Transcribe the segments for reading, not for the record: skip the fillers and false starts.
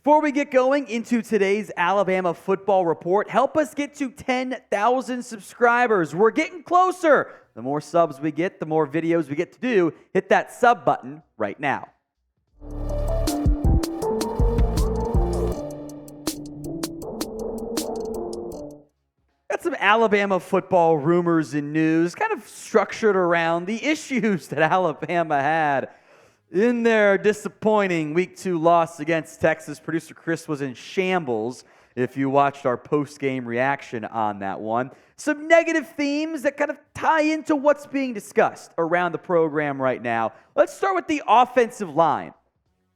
Before we get going into today's Alabama football report, help us get to 10,000 subscribers. We're getting closer. The more subs we get, the more videos we get to do. Hit that sub button right now. Got some Alabama football rumors and news, kind of structured around the issues that Alabama had in their disappointing Week 2 loss against Texas. Producer Chris was in shambles if you watched our post-game reaction on that one. Some negative themes that kind of tie into what's being discussed around the program right now. Let's start with the offensive line.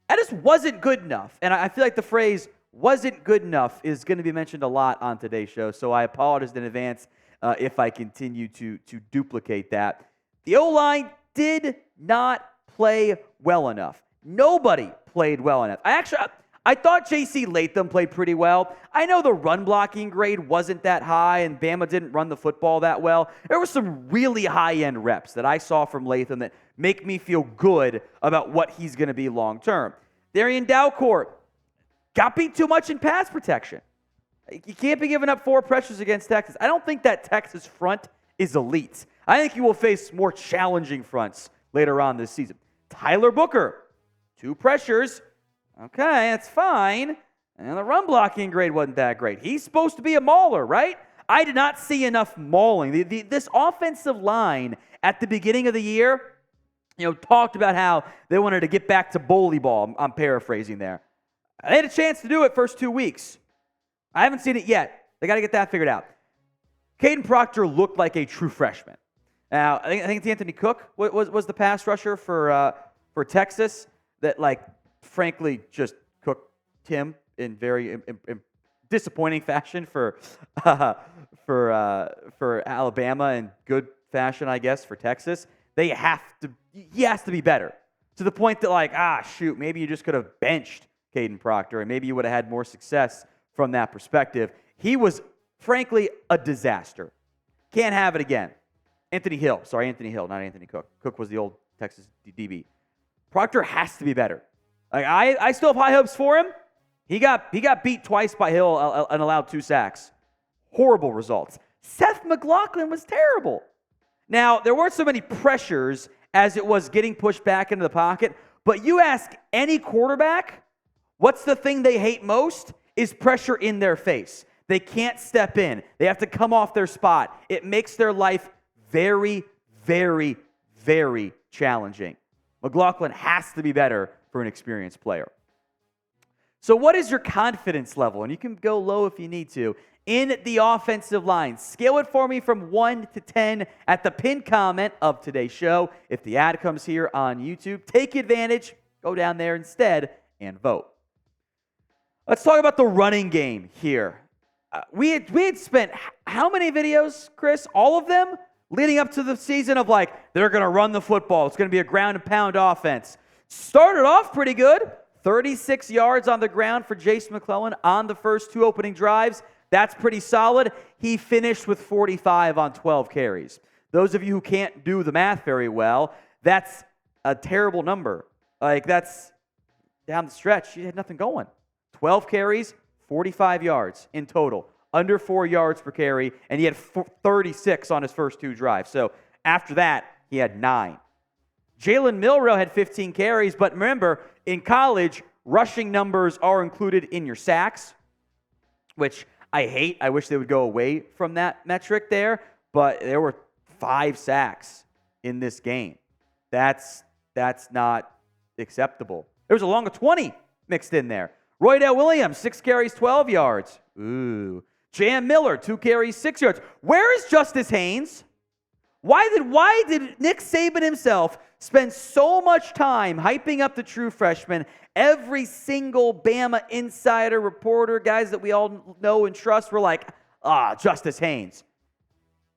That just wasn't good enough, and I feel like the phrase wasn't good enough is going to be mentioned a lot on today's show, so I apologize in advance if I continue to duplicate that. The O-line did not play well enough. Nobody played well enough. I thought J.C. Latham played pretty well. I know the run blocking grade wasn't that high, and Bama didn't run the football that well. There were some really high-end reps that I saw from Latham that make me feel good about what he's going to be long-term. Darian Dalcourt got beat too much in pass protection. You can't be giving up 4 pressures against Texas. I don't think that Texas front is elite. I think you will face more challenging fronts later on this season. Tyler Booker, 2 pressures. Okay, that's fine. And the run blocking grade wasn't that great. He's supposed to be a mauler, right? I did not see enough mauling. This offensive line at the beginning of the year, talked about how they wanted to get back to bully ball. I'm paraphrasing there. They had a chance to do it first 2 weeks. I haven't seen it yet. They got to get that figured out. Caden Proctor looked like a true freshman. Now, I think it's Anthony Cook was the pass rusher for Texas that, frankly, just cooked him in very disappointing fashion for Alabama and good fashion, I guess, for Texas. He has to be better to the point that, maybe you just could have benched Caden Proctor and maybe you would have had more success from that perspective. He was, frankly, a disaster. Can't have it again. Anthony Hill, not Anthony Cook. Cook was the old Texas DB. Proctor has to be better. I still have high hopes for him. He got beat twice by Hill and allowed 2 sacks. Horrible results. Seth McLaughlin was terrible. Now, there weren't so many pressures as it was getting pushed back into the pocket, but you ask any quarterback, what's the thing they hate most is pressure in their face. They can't step in. They have to come off their spot. It makes their life very, very, very challenging. McLaughlin has to be better for an experienced player. So what is your confidence level? And you can go low if you need to. In the offensive line, scale it for me from 1 to 10 at the pinned comment of today's show. If the ad comes here on YouTube, take advantage, go down there instead, and vote. Let's talk about the running game here. We had spent how many videos, Chris? All of them? Leading up to the season of they're going to run the football. It's going to be a ground and pound offense. Started off pretty good. 36 yards on the ground for Jace McClellan on the first 2 opening drives. That's pretty solid. He finished with 45 on 12 carries. Those of you who can't do the math very well, that's a terrible number. That's down the stretch. He had nothing going. 12 carries, 45 yards in total. Under 4 yards per carry, and he had 36 on his first 2 drives. So after that, he had 9. Jalen Milroe had 15 carries, but remember, in college, rushing numbers are included in your sacks, which I hate. I wish they would go away from that metric there, but there were 5 sacks in this game. That's not acceptable. There was a long of 20 mixed in there. Roydell Williams, 6 carries, 12 yards. Ooh. Jam Miller, 2 carries, 6 yards. Where is Justice Haynes? Why did Nick Saban himself spend so much time hyping up the true freshman? Every single Bama insider, reporter, guys that we all know and trust were Justice Haynes.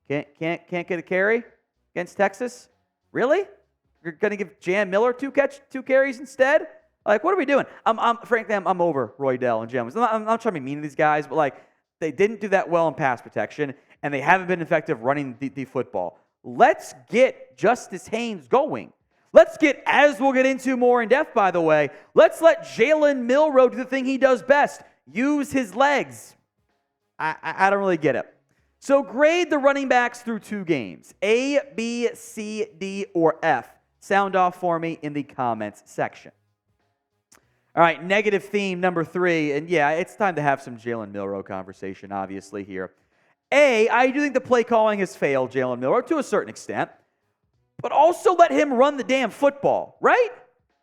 Can't get a carry against Texas? Really? You're going to give Jam Miller 2 carries instead? What are we doing? Frankly, I'm over Roydell and Jam. I'm not trying to be mean to these guys, but they didn't do that well in pass protection, and they haven't been effective running the football. Let's get Justice Haynes going. Let's get, as we'll get into more in depth, by the way, let's let Jalen Milroe do the thing he does best, use his legs. I don't really get it. So grade the running backs through 2 games, A, B, C, D, or F. Sound off for me in the comments section. All right, negative theme number 3, and yeah, it's time to have some Jalen Milroe conversation, obviously, here. A, I do think the play calling has failed Jalen Milroe to a certain extent, but also let him run the damn football, right?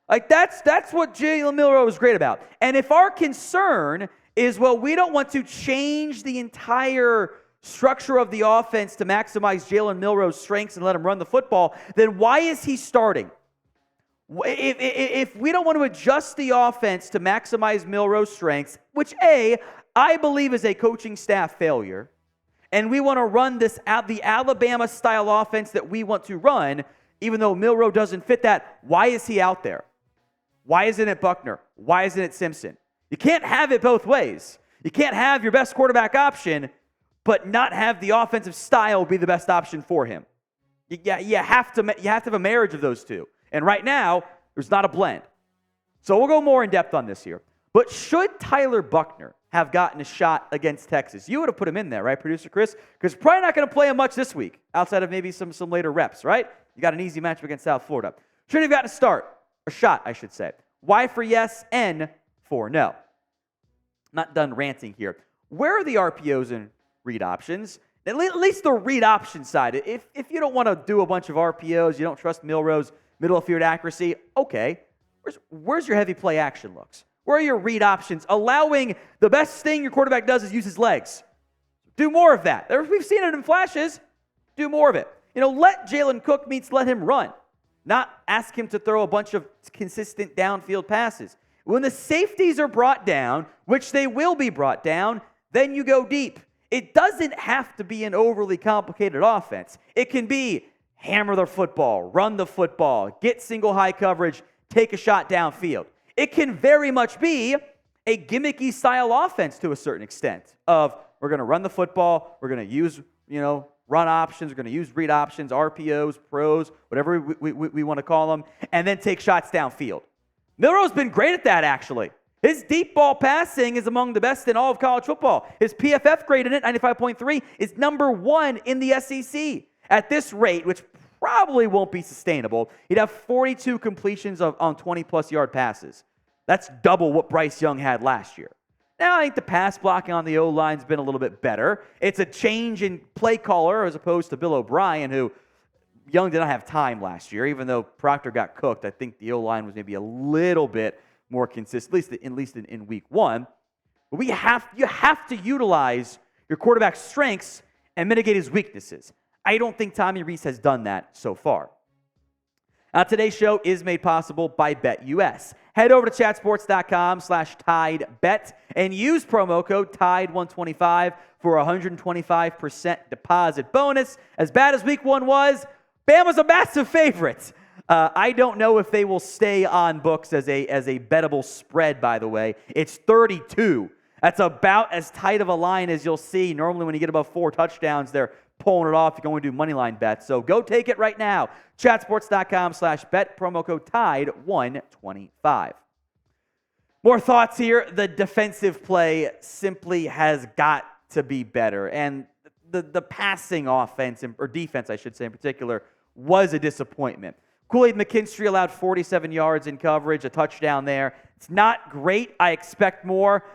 Like, that's what Jalen Milroe is great about. And if our concern is, well, we don't want to change the entire structure of the offense to maximize Jalen Milroe's strengths and let him run the football, then why is he starting? If we don't want to adjust the offense to maximize Milroe's strengths, which A, I believe is a coaching staff failure, and we want to run the Alabama-style offense that we want to run, even though Milroe doesn't fit that, why is he out there? Why isn't it Buckner? Why isn't it Simpson? You can't have it both ways. You can't have your best quarterback option, but not have the offensive style be the best option for him. You have to have a marriage of those two. And right now, there's not a blend. So we'll go more in depth on this here. But should Tyler Buckner have gotten a shot against Texas? You would have put him in there, right, Producer Chris? Because probably not going to play him much this week, outside of maybe some later reps, right? You got an easy matchup against South Florida. Should have gotten a shot, I should say. Y for yes, N for no. Not done ranting here. Where are the RPOs and read options? At least the read option side. If you don't want to do a bunch of RPOs, you don't trust Milroe's middle of field accuracy, okay. Where's your heavy play action looks? Where are your read options? Allowing the best thing your quarterback does is use his legs. Do more of that. We've seen it in flashes. Do more of it. Let Jalen cook means let him run. Not ask him to throw a bunch of consistent downfield passes. When the safeties are brought down, which they will be brought down, then you go deep. It doesn't have to be an overly complicated offense. It can be hammer the football, run the football, get single high coverage, take a shot downfield. It can very much be a gimmicky style offense to a certain extent of we're going to run the football, we're going to use, run options, we're going to use read options, RPOs, pros, whatever we want to call them, and then take shots downfield. Milroe's been great at that, actually. His deep ball passing is among the best in all of college football. His PFF grade in it, 95.3, is number 1 in the SEC. At this rate, which probably won't be sustainable, he'd have 42 completions on 20-plus yard passes. That's double what Bryce Young had last year. Now, I think the pass blocking on the O-line's been a little bit better. It's a change in play caller as opposed to Bill O'Brien, who Young did not have time last year. Even though Proctor got cooked, I think the O-line was maybe a little bit more consistent, at least in week 1. But you have to utilize your quarterback's strengths and mitigate his weaknesses. I don't think Tommy Rees has done that so far. Today's show is made possible by BetUS. Head over to chatsports.com/TideBet and use promo code TIDE125 for a 125% deposit bonus. As bad as week 1 was, Bama's a massive favorite. I don't know if they will stay on books as a bettable spread, by the way. It's 32. That's about as tight of a line as you'll see. Normally when you get above 4 touchdowns, they're pulling it off. You're going to do moneyline bets. So go take it right now. Chatsports.com/bet, promo code TIDE125. More thoughts here. The defensive play simply has got to be better. And the passing offense, or defense, I should say in particular, was a disappointment. Kool-Aid McKinstry allowed 47 yards in coverage, a touchdown there. It's not great. I expect more.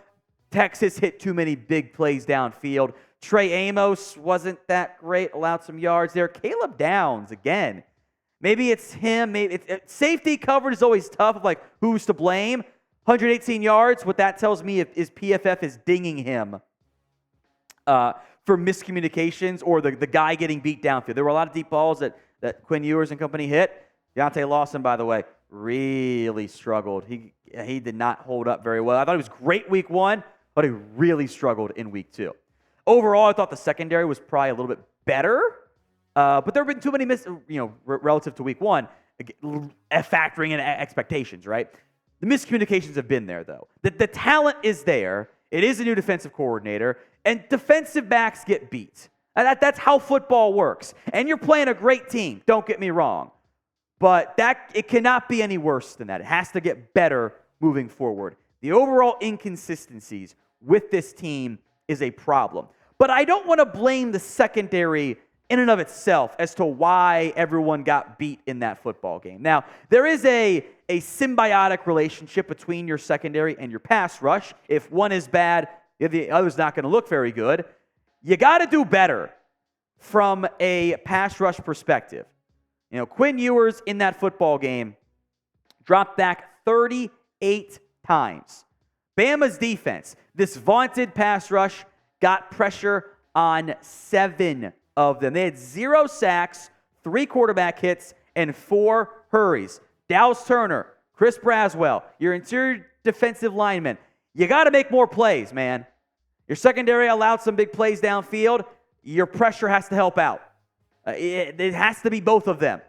Texas hit too many big plays downfield. Trey Amos wasn't that great, allowed some yards there. Caleb Downs, again. Maybe it's him. Safety coverage is always tough, of like who's to blame. 118 yards, what that tells me is PFF is dinging him for miscommunications or the guy getting beat downfield. There were a lot of deep balls that Quinn Ewers and company hit. Deontay Lawson, by the way, really struggled. He did not hold up very well. I thought he was great week 1, but he really struggled in week 2. Overall, I thought the secondary was probably a little bit better, but there have been too many relative to week 1, factoring in expectations, right? The miscommunications have been there, though. The talent is there. It is a new defensive coordinator, and defensive backs get beat. That's how football works. And you're playing a great team, don't get me wrong. but it cannot be any worse than that. It has to get better moving forward. The overall inconsistencies with this team is a problem. But I don't want to blame the secondary in and of itself as to why everyone got beat in that football game. Now, there is a symbiotic relationship between your secondary and your pass rush. If one is bad, the other's not going to look very good. You got to do better from a pass rush perspective. Quinn Ewers in that football game dropped back 38 times. Bama's defense, this vaunted pass rush, got pressure on 7 of them. They had 0 sacks, 3 quarterback hits, and 4 hurries. Dallas Turner, Chris Braswell, your interior defensive linemen. You got to make more plays, man. Your secondary allowed some big plays downfield. Your pressure has to help out. It has to be both of them.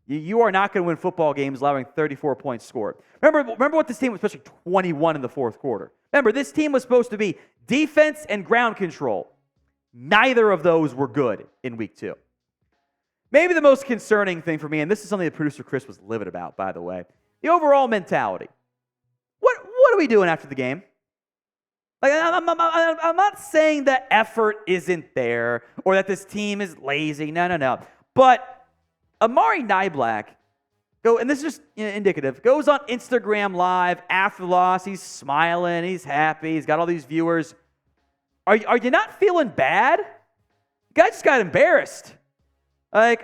You are not going to win football games allowing 34 points scored. Remember what this team was, especially 21 in the fourth quarter. Remember, this team was supposed to be defense and ground control. Neither of those were good in week 2. Maybe the most concerning thing for me, and this is something that producer Chris was livid about, by the way, the overall mentality. What are we doing after the game? Like, I'm not saying that effort isn't there or that this team is lazy. No. But Amari Niblack, and this is just indicative, goes on Instagram Live after the loss. He's smiling. He's happy. He's got all these viewers. Are you not feeling bad? The guy just got embarrassed. Like,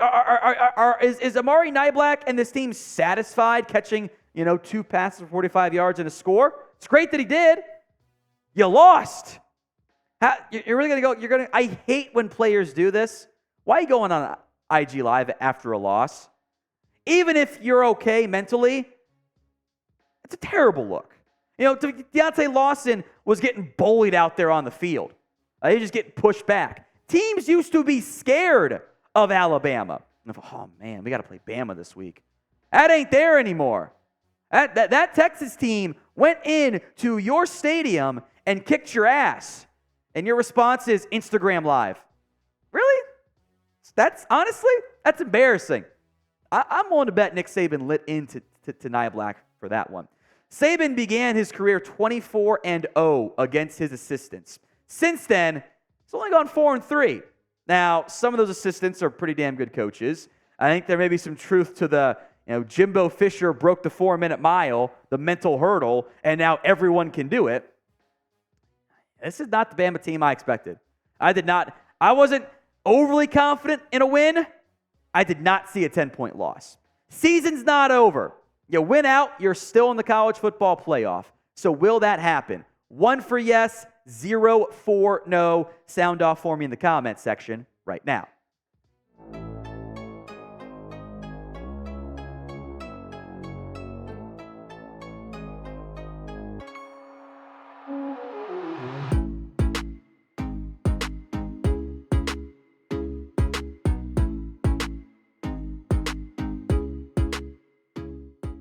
is Amari Niblack and this team satisfied catching, 2 passes for 45 yards and a score? It's great that he did. You lost. You're really going to go, I hate when players do this. Why are you going on IG Live after a loss? Even if you're okay mentally, it's a terrible look. Deontay Lawson was getting bullied out there on the field. He just getting pushed back. Teams used to be scared of Alabama. Oh, man, we got to play Bama this week. That ain't there anymore. That Texas team went into your stadium and kicked your ass. And your response is Instagram Live. Really? That's embarrassing. I'm willing to bet Nick Saban lit into Niblack for that one. Saban began his career 24-0 against his assistants. Since then, he's only gone 4-3. Now, some of those assistants are pretty damn good coaches. I think there may be some truth to the, Jimbo Fisher broke the 4-minute mile, the mental hurdle, and now everyone can do it. This is not the Bama team I expected. I wasn't overly confident in a win. I did not see a 10-point loss. Season's not over. You win out, you're still in the college football playoff. So will that happen? 1 for yes, 0 for no. Sound off for me in the comments section right now.